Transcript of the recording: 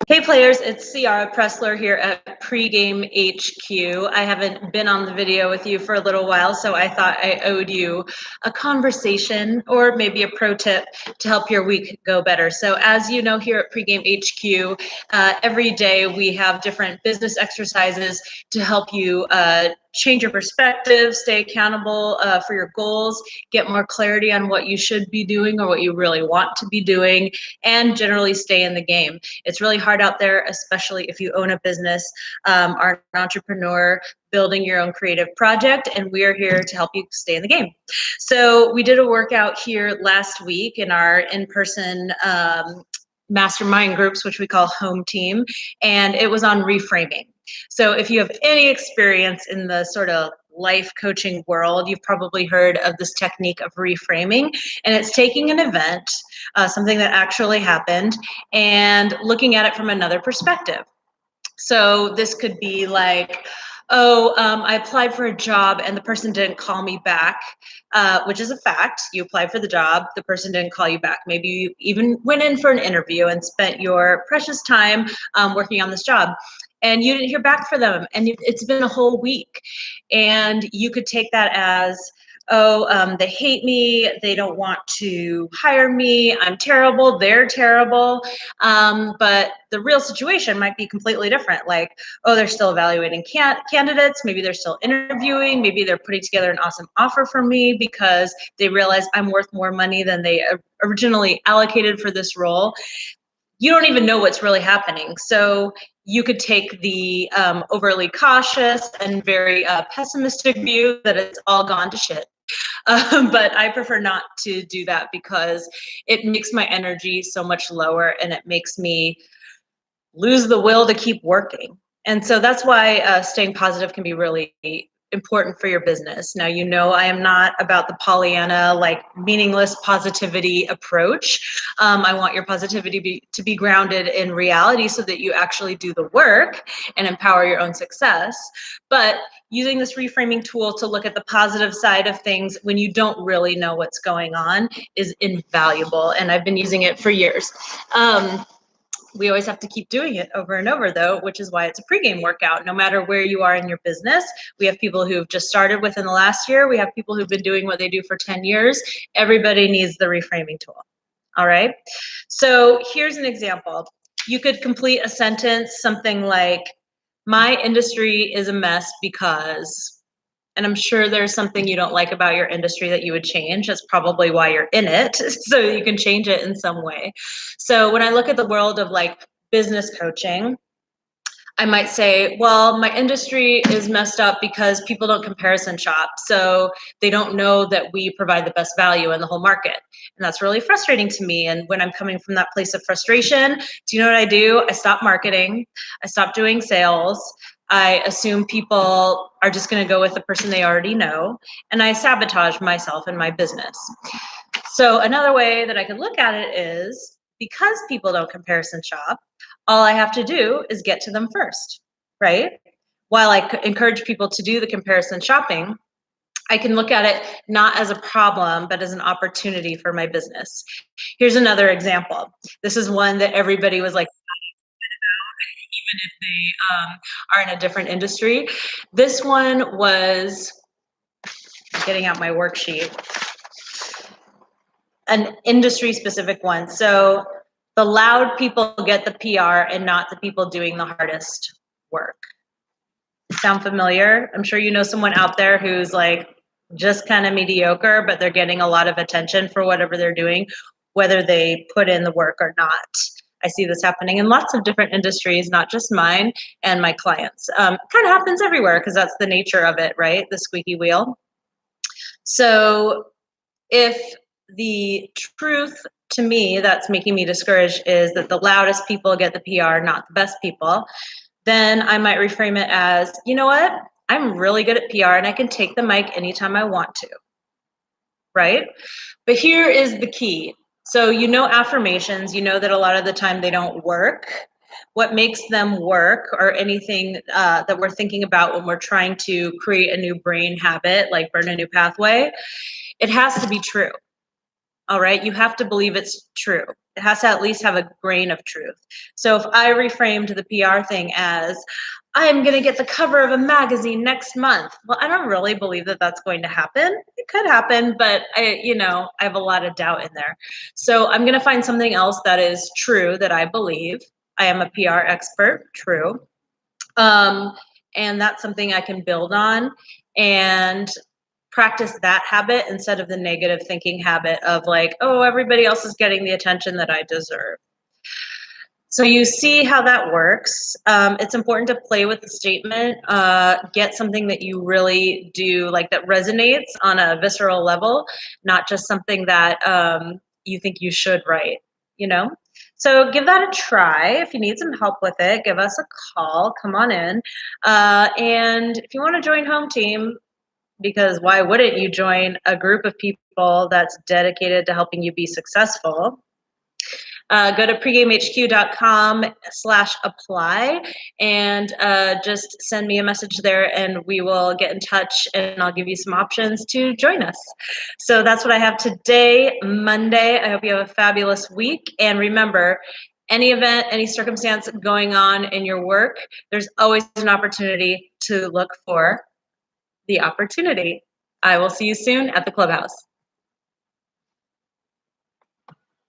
Hey players, it's Ciara Pressler here at Pregame HQ. I haven't been on the video with you for a little while, so I thought I owed you a conversation or maybe a pro tip to help your week go better. So as you know, here at Pregame HQ, every day we have different business exercises to help you change your perspective, stay accountable for your goals, get more clarity on what you should be doing or what you really want to be doing, and generally stay in the game. It's really hard out there, especially if you own a business, are an entrepreneur, building your own creative project, and we are here to help you stay in the game. So we did a workout here last week in our in-person mastermind groups, which we call home team, and it was on reframing. So if you have any experience in the sort of life coaching world, you've probably heard of this technique of reframing, and it's taking an event, something that actually happened, and looking at it from another perspective. So this could be like, I applied for a job and the person didn't call me back, which is a fact. You applied for the job, the person didn't call you back. Maybe you even went in for an interview and spent your precious time working on this job, and you didn't hear back from them, and it's been a whole week. And you could take that as, they hate me, they don't want to hire me, I'm terrible, they're terrible. But the real situation might be completely different. Like, they're still evaluating candidates, maybe they're still interviewing, maybe they're putting together an awesome offer for me because they realize I'm worth more money than they originally allocated for this role. You don't even know what's really happening. So you could take the overly cautious and very pessimistic view that it's all gone to shit. But I prefer not to do that because it makes my energy so much lower and it makes me lose the will to keep working. And so that's why staying positive can be really important for your business. Now, you know, I am not about the Pollyanna, like meaningless positivity approach. I want your positivity to be grounded in reality so that you actually do the work and empower your own success. But using this reframing tool to look at the positive side of things when you don't really know what's going on is invaluable. And I've been using it for years. We always have to keep doing it over and over, though, which is why it's a pregame workout. No matter where you are in your business, we have people who've just started within the last year. We have people who've been doing what they do for 10 years. Everybody needs the reframing tool. All right. So here's an example. You could complete a sentence, something like, my industry is a mess because, and I'm sure there's something you don't like about your industry that you would change. That's probably why you're in it, so you can change it in some way. So when I look at the world of like business coaching, I might say, well, my industry is messed up because people don't comparison shop. So they don't know that we provide the best value in the whole market. And that's really frustrating to me. And when I'm coming from that place of frustration, do you know what I do? I stop marketing. I stop doing sales. I assume people are just going to go with the person they already know. And I sabotage myself and my business. So another way that I could look at it is, because people don't comparison shop, all I have to do is get to them first, right? While I encourage people to do the comparison shopping, I can look at it not as a problem, but as an opportunity for my business. Here's another example. This is one that everybody was like, even if they are in a different industry. This one was, getting out my worksheet, an industry specific one. So the loud people get the PR and not the people doing the hardest work. Sound familiar? I'm sure you know someone out there who's like just kind of mediocre, but they're getting a lot of attention for whatever they're doing, whether they put in the work or not. I see this happening in lots of different industries, not just mine and my clients. Kind of happens everywhere because that's the nature of it, right? The squeaky wheel. So if the truth to me that's making me discouraged is that the loudest people get the PR, not the best people, then I might reframe it as, you know what? I'm really good at PR and I can take the mic anytime I want to, right? But here is the key. So you know affirmations, you know that a lot of the time they don't work. What makes them work, or anything that we're thinking about when we're trying to create a new brain habit, like burn a new pathway, it has to be true. All right, you have to believe it's true. It has to at least have a grain of truth. So if I reframed the PR thing as, I'm going to get the cover of a magazine next month. Well, I don't really believe that that's going to happen. It could happen, but I have a lot of doubt in there. So I'm going to find something else that is true that I believe. I am a PR expert, true. And that's something I can build on and practice that habit instead of the negative thinking habit of like, oh, everybody else is getting the attention that I deserve. So you see how that works. It's important to play with the statement, get something that you really do, like that resonates on a visceral level, not just something that you think you should write, you know? So give that a try. If you need some help with it, give us a call, come on in. And if you want to join Home Team, because why wouldn't you join a group of people that's dedicated to helping you be successful? Go to pregamehq.com/apply and just send me a message there and we will get in touch and I'll give you some options to join us. So that's what I have today, Monday. I hope you have a fabulous week. And remember, any event, any circumstance going on in your work, there's always an opportunity to look for the opportunity. I will see you soon at the clubhouse.